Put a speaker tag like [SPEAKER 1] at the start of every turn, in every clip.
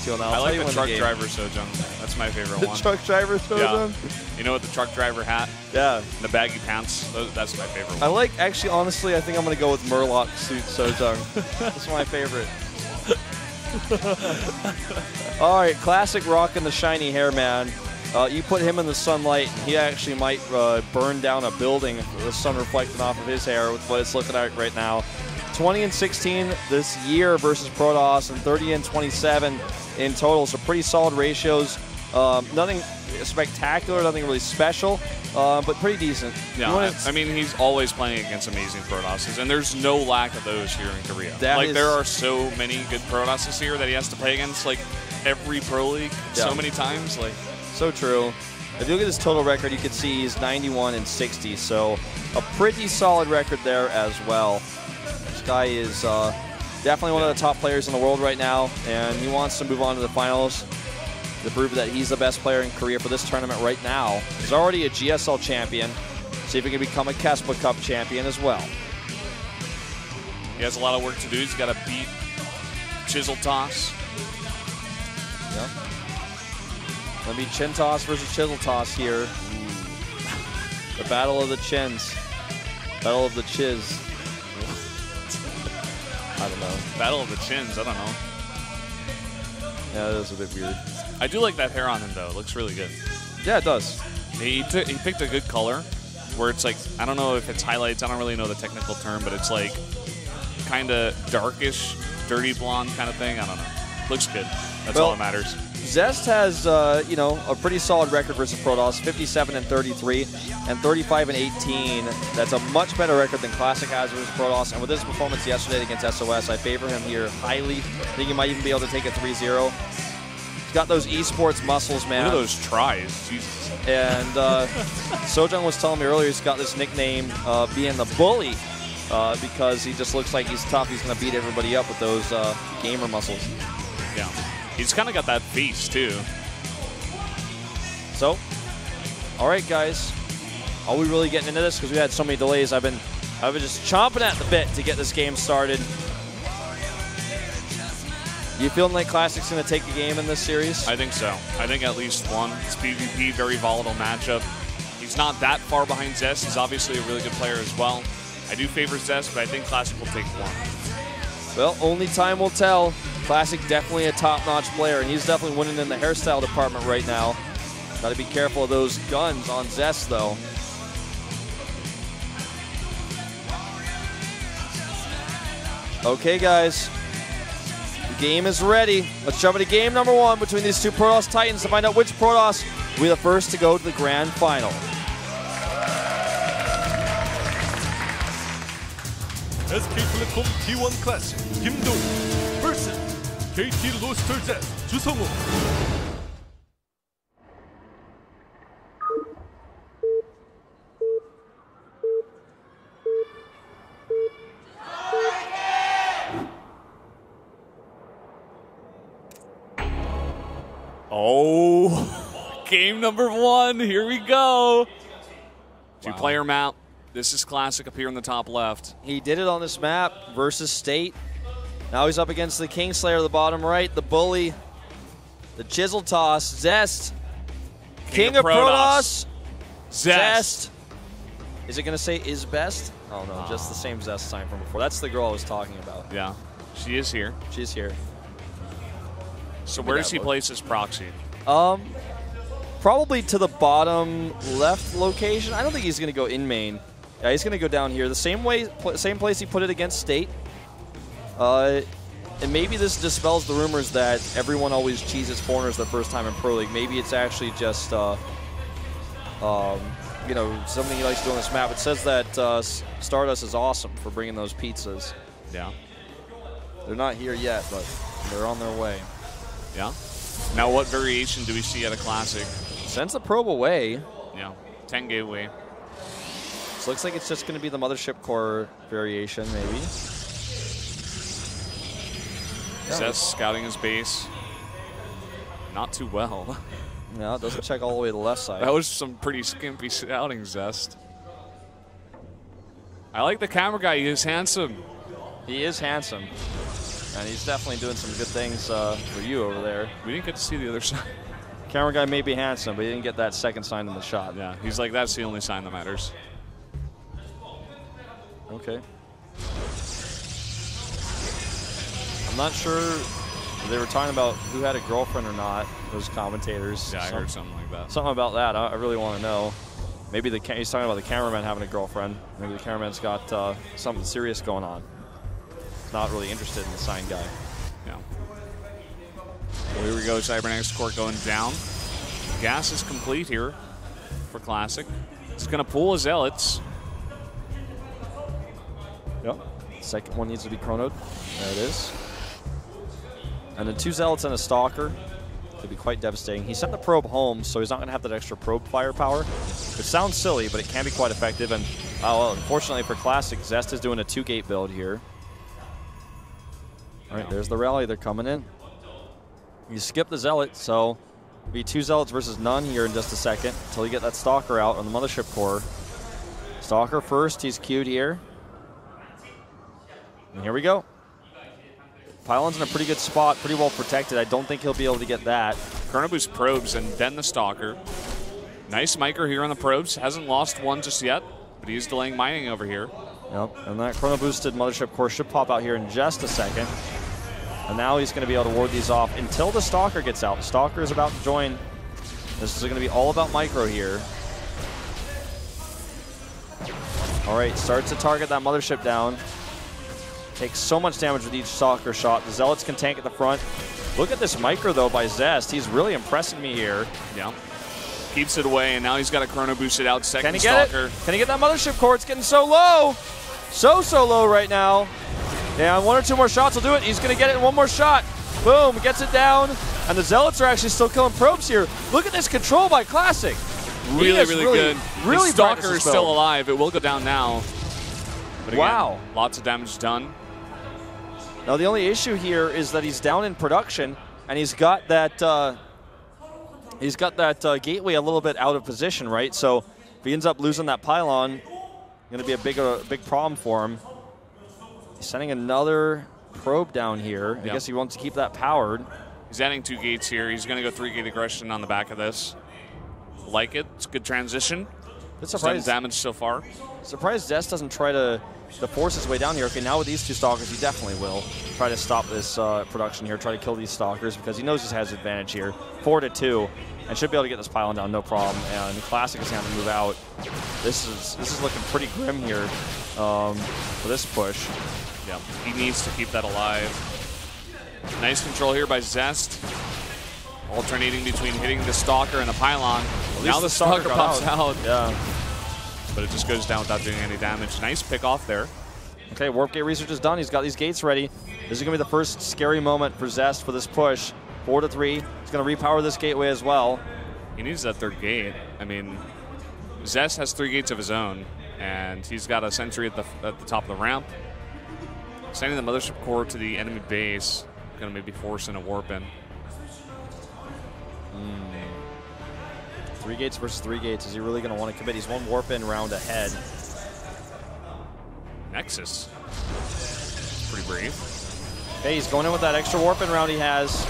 [SPEAKER 1] till now.
[SPEAKER 2] I like the truck driver Sejong. That's my favorite one.
[SPEAKER 1] The truck driver Sejong?
[SPEAKER 2] Yeah. You know, with the truck driver hat?
[SPEAKER 1] Yeah.
[SPEAKER 2] And the baggy pants? That's my favorite one.
[SPEAKER 1] I like, actually, honestly, I think I'm going to go with Murloc suit Sejong. That's my favorite. All right, classic rocking the shiny hair, man. You put him in the sunlight, and he actually might burn down a building with the sun reflecting off of his hair with what it's looking at right now. 20-16 this year versus Protoss, and 30-27 in total. So pretty solid ratios. Nothing spectacular, nothing really special, but pretty decent.
[SPEAKER 2] Yeah, I mean, he's always playing against amazing Protosses, and there's no lack of those here in Korea. There are so many good Protosses here that he has to play against, like, every Pro League so many times. Like,
[SPEAKER 1] so true. If you look at his total record, you can see he's 91-60, so a pretty solid record there as well. This guy is definitely one of the top players in the world right now, and he wants to move on to the finals to prove that he's the best player in Korea for this tournament right now. He's already a GSL champion. See if he can become a KeSPA Cup champion as well.
[SPEAKER 2] He has a lot of work to do. He's got to beat Chisel Toss.
[SPEAKER 1] Yeah. Gonna be Chin Toss versus Chisel Toss here. The battle of the chins. Battle of the chiz. I don't know.
[SPEAKER 2] Battle of the chins, I don't know.
[SPEAKER 1] Yeah, that is a bit weird.
[SPEAKER 2] I do like that hair on him, though. It looks really good.
[SPEAKER 1] Yeah, it does.
[SPEAKER 2] He picked a good color where it's like, I don't know if it's highlights. I don't really know the technical term, but it's like kind of darkish, dirty blonde kind of thing. I don't know. Looks good. That's all that matters.
[SPEAKER 1] Zest has, you know, a pretty solid record versus Protoss, 57-33 and 35-18. That's a much better record than Classic has versus Protoss. And with his performance yesterday against SOS, I favor him here highly. I think he might even be able to take a 3-0. He's got those esports muscles, man.
[SPEAKER 2] Look at those tries. Jesus.
[SPEAKER 1] And Sejong was telling me earlier he's got this nickname being the bully because he just looks like he's tough. He's going to beat everybody up with those gamer muscles.
[SPEAKER 2] Yeah. He's kind of got that face, too.
[SPEAKER 1] So, all right, guys. Are we really getting into this? Because we had so many delays. I've been just chomping at the bit to get this game started. You feeling like Classic's going to take the game in this series?
[SPEAKER 2] I think so. I think at least one. It's PvP, very volatile matchup. He's not that far behind Zest. He's obviously a really good player as well. I do favor Zest, but I think Classic will take one.
[SPEAKER 1] Well, only time will tell. Classic definitely a top-notch player, and he's definitely winning in the hairstyle department right now. Got to be careful of those guns on Zest, though. Okay, guys. The game is ready. Let's jump into game number one between these two Protoss Titans to find out which Protoss will be the first to go to the grand final.
[SPEAKER 3] SK텔레콤 T1 Classic 김동우 vs KT 로스터 Zest 주성우.
[SPEAKER 2] Oh, game number one. Here we go. Two-player map. This is Classic up here in the top left.
[SPEAKER 1] He did it on this map versus State. Now he's up against the Kingslayer, the bottom right, the Bully, the Chisel Toss, Zest, King of Protoss, Zest. Is it going to say is best? Oh, no, just the same Zest sign from before. That's the girl I was talking about.
[SPEAKER 2] Yeah, she is here.
[SPEAKER 1] She's here.
[SPEAKER 2] So where does he place his proxy?
[SPEAKER 1] Probably to the bottom left location. I don't think he's going to go in main. Yeah, he's going to go down here. The same place he put it against State. And maybe this dispels the rumors that everyone always cheeses foreigners the first time in Pro League. Maybe it's actually just, you know, something he likes to do on this map. It says that Stardust is awesome for bringing those pizzas.
[SPEAKER 2] Yeah.
[SPEAKER 1] They're not here yet, but they're on their way.
[SPEAKER 2] Yeah. Now what variation do we see at a Classic?
[SPEAKER 1] Sends the probe away.
[SPEAKER 2] Yeah, 10 gateway.
[SPEAKER 1] So looks like it's just going to be the Mothership Core variation, maybe.
[SPEAKER 2] Zest scouting his base. Not too well.
[SPEAKER 1] No, it doesn't check all the way to the left side.
[SPEAKER 2] That was some pretty skimpy scouting, Zest. I like the camera guy. He is handsome.
[SPEAKER 1] He is handsome. And he's definitely doing some good things for you over there.
[SPEAKER 2] We didn't get to see the other side.
[SPEAKER 1] Camera guy may be handsome, but he didn't get that second sign in the shot.
[SPEAKER 2] Yeah, he's like, that's the only sign that matters.
[SPEAKER 1] Okay. I'm not sure they were talking about who had a girlfriend or not, those commentators.
[SPEAKER 2] Yeah, I heard something like that.
[SPEAKER 1] Something about that. I really want to know. Maybe he's talking about the cameraman having a girlfriend. Maybe the cameraman's got something serious going on. Not really interested in the sign guy.
[SPEAKER 2] Yeah. Well, here we go. Cybernetics court going down. Gas is complete here for Classic. It's going to pull his Zealots.
[SPEAKER 1] Yep. Second one needs to be chronoed. There it is. And then 2 Zealots and a Stalker. Could be quite devastating. He sent the probe home, so he's not going to have that extra probe firepower. It sounds silly, but it can be quite effective. And well, unfortunately for Classic, Zest is doing a 2-gate build here. All right, there's the rally. They're coming in. You skip the Zealot, so it'll be 2 Zealots versus none here in just a second until you get that Stalker out on the Mothership Core. Stalker first. He's queued here. And here we go. Pylon's in a pretty good spot, pretty well protected. I don't think he'll be able to get that.
[SPEAKER 2] Chronoboost probes and then the Stalker. Nice micro here on the probes. Hasn't lost one just yet, but he's delaying mining over here.
[SPEAKER 1] Yep, and that chrono-boosted Mothership Core should pop out here in just a second. And now he's going to be able to ward these off until the Stalker gets out. The Stalker is about to join. This is going to be all about micro here. All right, starts to target that Mothership down. Takes so much damage with each Stalker shot. The Zealots can tank at the front. Look at this micro, though, by Zest. He's really impressing me here.
[SPEAKER 2] Yeah. Keeps it away, and now he's got a chrono boosted out. Second
[SPEAKER 1] Can he get
[SPEAKER 2] Stalker.
[SPEAKER 1] it? Can he get that Mothership Core? It's getting so low. So low right now. Yeah, 1 or 2 more shots will do it. He's going to get it in 1 more shot. Boom, gets it down. And the Zealots are actually still killing probes here. Look at this control by Classic.
[SPEAKER 2] Really good.
[SPEAKER 1] Really,
[SPEAKER 2] the Stalker is still alive. It will go down now. But again,
[SPEAKER 1] wow.
[SPEAKER 2] Lots of damage done.
[SPEAKER 1] Now, the only issue here is that he's down in production, and he's got that gateway a little bit out of position, right? So if he ends up losing that pylon, going to be a big problem for him. He's sending another probe down here. I guess he wants to keep that powered.
[SPEAKER 2] He's adding 2 gates here. He's going to go 3-gate aggression on the back of this. Like it. It's a good transition.
[SPEAKER 1] It's surprised
[SPEAKER 2] damage so far.
[SPEAKER 1] Surprised Zest doesn't try to force his way down here. Okay, now with these 2 Stalkers, he definitely will try to stop this production here, try to kill these Stalkers because he knows he has advantage here. 4-2, and should be able to get this pylon down, no problem. And Classic is going to move out. This is looking pretty grim here for this push.
[SPEAKER 2] Yeah, he needs to keep that alive. Nice control here by Zest. Alternating between hitting the Stalker and the pylon. Now the Stalker pops out.
[SPEAKER 1] Yeah.
[SPEAKER 2] But it just goes down without doing any damage. Nice pick off there.
[SPEAKER 1] Okay, Warp Gate research is done. He's got these gates ready. This is going to be the first scary moment for Zest for this push. 4-3. He's going to repower this gateway as well.
[SPEAKER 2] He needs that 3rd gate. I mean, Zest has 3 gates of his own, and he's got a sentry at the top of the ramp. Sending the Mothership Core to the enemy base. Going to maybe force in a warp in.
[SPEAKER 1] 3 gates versus 3 gates. Is he really going to want to commit? He's 1 warp in round ahead.
[SPEAKER 2] Nexus. Pretty brave.
[SPEAKER 1] Okay, he's going in with that extra warp in round he has.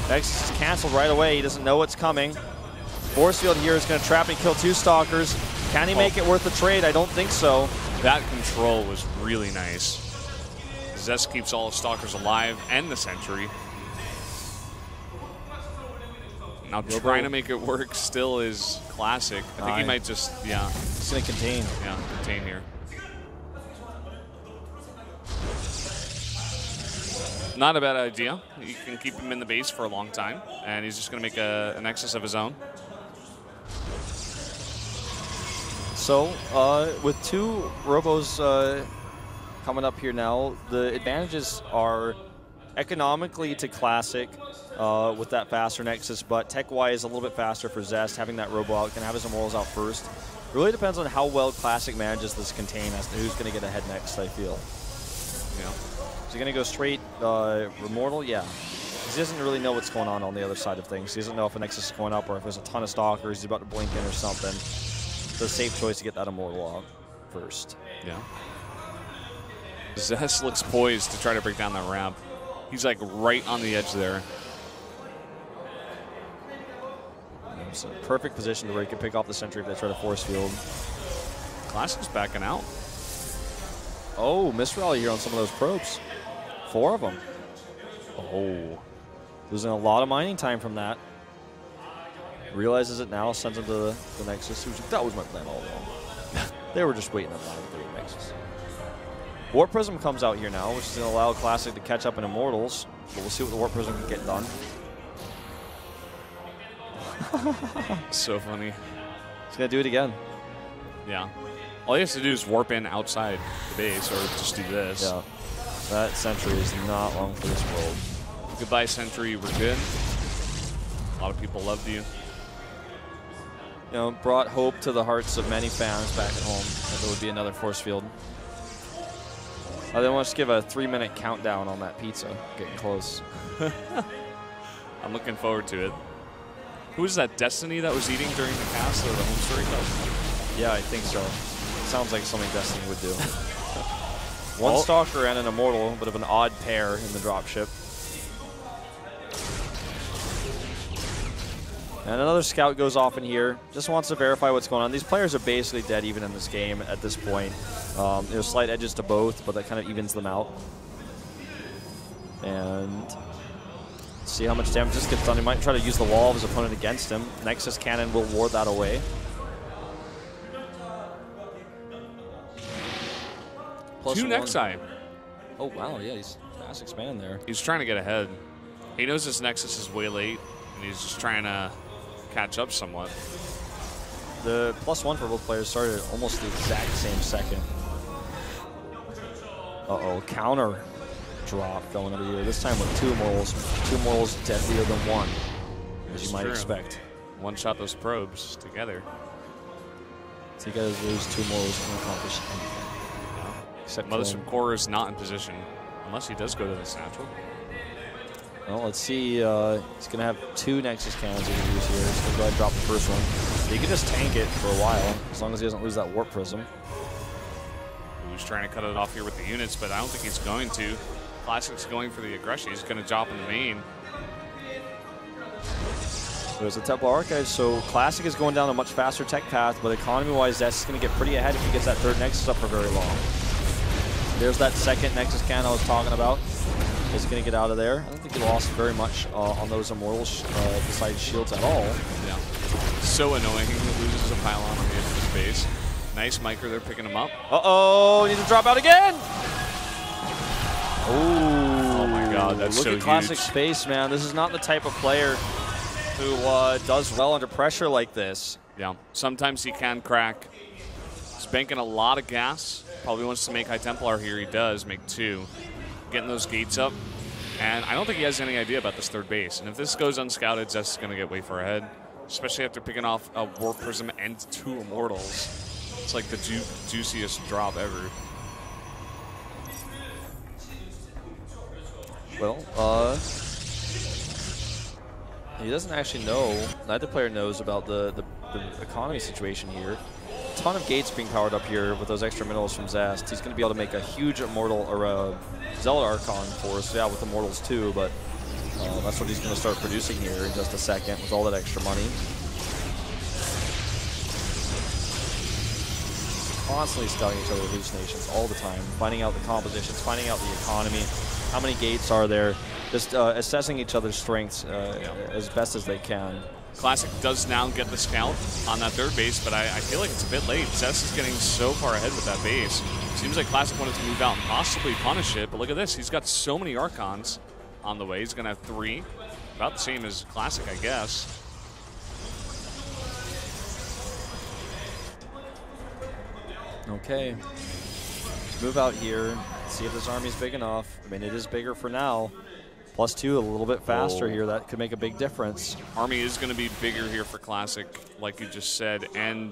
[SPEAKER 1] Nexus is canceled right away. He doesn't know what's coming. Force field here is going to trap and kill 2 Stalkers. Can he make it worth the trade? I don't think so.
[SPEAKER 2] That control was really nice. Zest keeps all the Stalkers alive and the sentry. Now trying to make it work still is Classic. I think he might just,
[SPEAKER 1] He's going to contain.
[SPEAKER 2] Yeah, contain here. Not a bad idea. You can keep him in the base for a long time, and he's just going to make a Nexus of his own.
[SPEAKER 1] So, with 2 Robos coming up here now, the advantages are economically to Classic with that faster Nexus, but tech-wise a little bit faster for Zest, having that Robo out, can have his Immortals out first. Really depends on how well Classic manages this contain as to who's going to get ahead next, I feel.
[SPEAKER 2] Yeah.
[SPEAKER 1] Is he going to go straight Immortal? Yeah. He doesn't really know what's going on the other side of things. He doesn't know if a Nexus is going up or if there's a ton of Stalkers, he's about to blink in or something. It's a safe choice to get that Immortal out first.
[SPEAKER 2] Yeah. Zest looks poised to try to break down that ramp. He's like right on the edge there.
[SPEAKER 1] It's a perfect position to where he can pick off the sentry if they try to force field.
[SPEAKER 2] Classic's backing out.
[SPEAKER 1] Oh, miss rally here on some of those probes. 4 of them. Oh, losing a lot of mining time from that. Realizes it now, sends him to the Nexus. That was my plan all along. They were just waiting in line with the Nexus. Warp Prism comes out here now, which is going to allow Classic to catch up in Immortals. But we'll see what the Warp Prism can get done.
[SPEAKER 2] So funny.
[SPEAKER 1] He's going to do it again.
[SPEAKER 2] Yeah. All he has to do is warp in outside the base or just do this.
[SPEAKER 1] Yeah. That sentry is not long for this world.
[SPEAKER 2] Goodbye, sentry. We're good. A lot of people loved you.
[SPEAKER 1] You know, brought hope to the hearts of many fans back at home that there would be another force field. I then want to give a 3-minute countdown on that pizza. Getting close.
[SPEAKER 2] I'm looking forward to it. Who was that, Destiny, that was eating during the cast of the home story cup?
[SPEAKER 1] Yeah, I think so. Sounds like something Destiny would do. One Stalker and an Immortal, bit of an odd pair in the dropship. And another scout goes off in here. Just wants to verify what's going on. These players are basically dead even in this game at this point. There's slight edges to both, but that kind of evens them out. And see how much damage this gets done. He might try to use the wall of his opponent against him. Nexus Cannon will ward that away.
[SPEAKER 2] Two Nexi.
[SPEAKER 1] Oh, wow, yeah, he's fast expanding there.
[SPEAKER 2] He's trying to get ahead. He knows his Nexus is way late, and he's just trying to catch up somewhat.
[SPEAKER 1] The +1 for both players started at almost the exact same second. Uh-oh, counter drop going over here. This time with 2 Immortals. 2 Immortals deadlier than 1, as you might expect.
[SPEAKER 2] One shot those probes together.
[SPEAKER 1] So you guys lose 2 Immortals and accomplish anything. Except
[SPEAKER 2] Mothership Core is not in position, unless he does go to this natural.
[SPEAKER 1] Well, let's see. He's going to have 2 Nexus Cannons he can use here. He's going to go ahead and drop the first one. He can just tank it for a while, as long as he doesn't lose that Warp Prism.
[SPEAKER 2] He's trying to cut it off here with the units, but I don't think he's going to. Classic's going for the aggression. He's going to drop in the main.
[SPEAKER 1] There's the Templar Archive, so Classic is going down a much faster tech path, but economy-wise, Zest is going to get pretty ahead if he gets that 3rd Nexus up for very long. There's that 2nd Nexus Cannon I was talking about. Is he going to get out of there? I don't think he lost very much on those Immortals besides shields at all.
[SPEAKER 2] Yeah. So annoying. He loses a pylon on the edge of his base. Nice micro there picking him up.
[SPEAKER 1] Uh-oh, needs to drop out again!
[SPEAKER 2] Oh my god, that's so huge.
[SPEAKER 1] Look at Classic space, man. This is not the type of player who does well under pressure like this.
[SPEAKER 2] Yeah, sometimes he can crack. He's banking a lot of gas. Probably wants to make High Templar here. He does make 2. Getting those gates up. And I don't think he has any idea about this 3rd base. And if this goes unscouted, Zest is going to get way far ahead. Especially after picking off a Warp Prism and 2 Immortals. It's like the juiciest drop ever.
[SPEAKER 1] Well, he doesn't actually know. Neither player knows about the economy situation here. A ton of gates being powered up here with those extra minerals from Zest. He's going to be able to make a huge Immortal or a Zealot Archon for us. Yeah, with Immortals too, but that's what he's going to start producing here in just a second with all that extra money. Constantly scouting each other's hallucinations all the time, finding out the compositions, finding out the economy, how many gates are there, just assessing each other's strengths as best as they can.
[SPEAKER 2] Classic does now get the scout on that 3rd base, but I feel like it's a bit late. Zest is getting so far ahead with that base. Seems like Classic wanted to move out and possibly punish it, but look at this. He's got so many Archons on the way. He's going to have 3. About the same as Classic, I guess.
[SPEAKER 1] Okay. Move out here. See if this army's big enough. I mean, it is bigger for now. +2, a little bit faster here. That could make a big difference.
[SPEAKER 2] Army is going to be bigger here for Classic, like you just said, and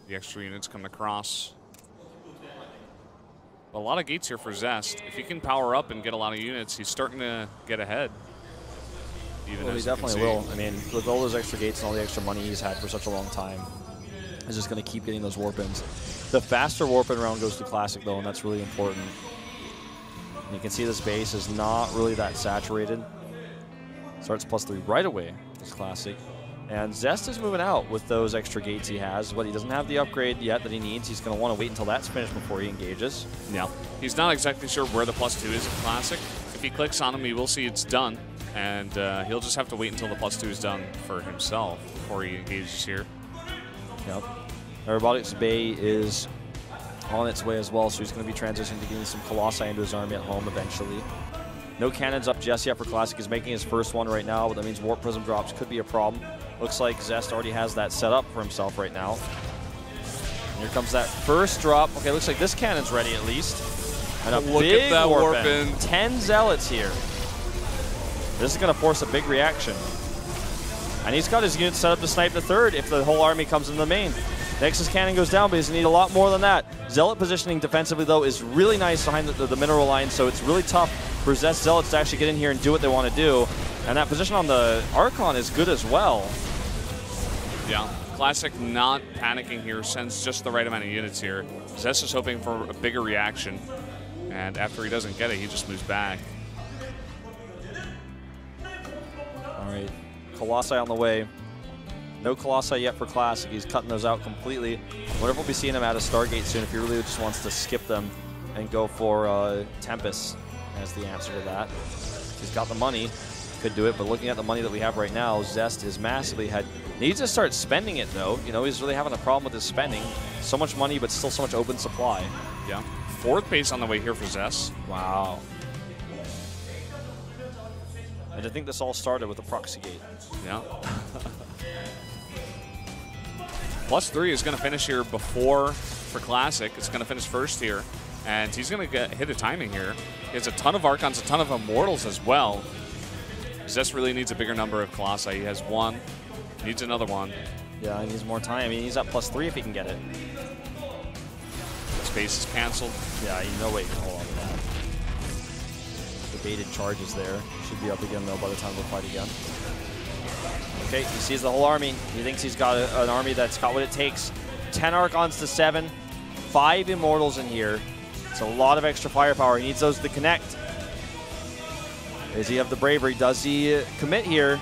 [SPEAKER 2] the extra units coming across. A lot of gates here for Zest. If he can power up and get a lot of units, he's starting to get ahead.
[SPEAKER 1] Well, he definitely will. I mean, with all those extra gates and all the extra money he's had for such a long time, he's just going to keep getting those warp-ins. The faster warp-in round goes to Classic, though, and that's really important. And you can see this base is not really that saturated. Starts +3 right away, this Classic. And Zest is moving out with those extra gates he has, but he doesn't have the upgrade yet that he needs. He's going to want to wait until that's finished before he engages.
[SPEAKER 2] Yeah. He's not exactly sure where the +2 is in Classic. If he clicks on him, he will see it's done. And he'll just have to wait until the +2 is done for himself before he engages here.
[SPEAKER 1] Yep. Aerobotics Bay is on its way as well, so he's going to be transitioning to getting some Colossi into his army at home eventually. No cannons up just yet for Classic. He's making his first one right now, but that means Warp Prism drops could be a problem. Looks like Zest already has that set up for himself right now. And here comes that first drop. Okay, looks like this cannon's ready at least. And a
[SPEAKER 2] Look
[SPEAKER 1] big
[SPEAKER 2] at that
[SPEAKER 1] warp
[SPEAKER 2] in.
[SPEAKER 1] 10 Zealots here. This is going to force a big reaction. And he's got his unit set up to snipe the third if the whole army comes in the main. Nexus cannon goes down, but he's going to need a lot more than that. Zealot positioning defensively, though, is really nice behind the mineral line, so it's really tough for Zest Zealots to actually get in here and do what they want to do. And that position on the Archon is good as well.
[SPEAKER 2] Yeah. Classic not panicking here, sends just the right amount of units here. Zest is hoping for a bigger reaction, and after he doesn't get it, he just moves back.
[SPEAKER 1] All right, Colossi on the way. No Colossi yet for Classic. He's cutting those out completely. I wonder if we'll be seeing him at a Stargate soon if he really just wants to skip them and go for Tempest as the answer to that. He's got the money, could do it, but looking at the money that we have right now, Zest is massively ahead. Needs to start spending it though. You know, he's really having a problem with his spending. So much money, but still so much open supply.
[SPEAKER 2] Yeah. Fourth base on the way here for Zest.
[SPEAKER 1] Wow. And I think this all started with the proxy gate.
[SPEAKER 2] Yeah. +3 is going to finish here before for Classic. It's going to finish first here. And he's going to hit a timing here. He has a ton of Archons, a ton of Immortals as well. Zest really needs a bigger number of Colossi. He has one. Needs another one.
[SPEAKER 1] Yeah, he needs more time. I mean, he's at +3 if he can get it.
[SPEAKER 2] Space is canceled.
[SPEAKER 1] Yeah, no way he can hold on to that. The baited charges there. Should be up again, though, by the time we fight again. Okay, he sees the whole army. He thinks he's got an army that's got what it takes. 10 Archons to 7. 5 Immortals in here. It's a lot of extra firepower. He needs those to connect. Does he have the bravery? Does he commit here?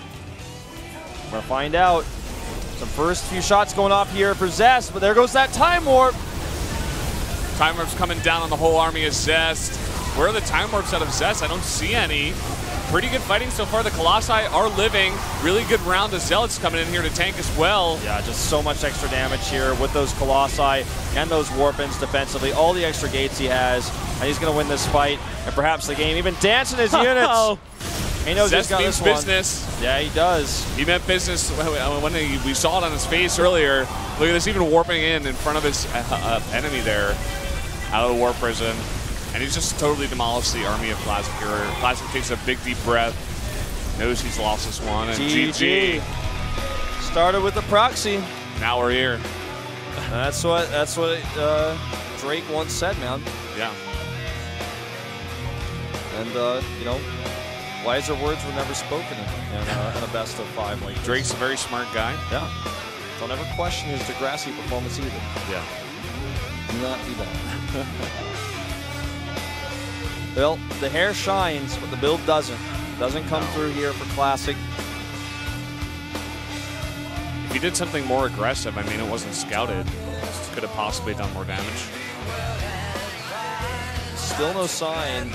[SPEAKER 1] We're going to find out. Some first few shots going off here for Zest, but there goes that Time Warp.
[SPEAKER 2] Time Warp's coming down on the whole army of Zest. Where are the Time Warps out of Zest? I don't see any. Pretty good fighting so far. The Colossi are living. Really good round. The Zealots coming in here to tank as well.
[SPEAKER 1] Yeah, just so much extra damage here with those Colossi and those Warpins defensively. All the extra gates he has. And he's going to win this fight and perhaps the game. Even dancing his units. He knows
[SPEAKER 2] Zest
[SPEAKER 1] he's got
[SPEAKER 2] means
[SPEAKER 1] this one.
[SPEAKER 2] business.
[SPEAKER 1] Yeah, he does.
[SPEAKER 2] He meant business when we saw it on his face earlier. Look at this, even warping in front of his enemy there out of the Warp Prison. And he's just totally demolished the army of Classic here. Classic takes a big, deep breath. Knows he's lost this one. And GG.
[SPEAKER 1] Started with the proxy.
[SPEAKER 2] Now we're here.
[SPEAKER 1] That's what Drake once said, man.
[SPEAKER 2] Yeah.
[SPEAKER 1] And, you know, wiser words were never spoken in a best of 5 like
[SPEAKER 2] Drake's a very smart guy.
[SPEAKER 1] Yeah. Don't ever question his Degrassi performance either.
[SPEAKER 2] Yeah.
[SPEAKER 1] Do not do that. Well, the hair shines, but the build doesn't. Doesn't come through here for Classic.
[SPEAKER 2] If he did something more aggressive, I mean, it wasn't scouted. Could have possibly done more damage.
[SPEAKER 1] Still no sign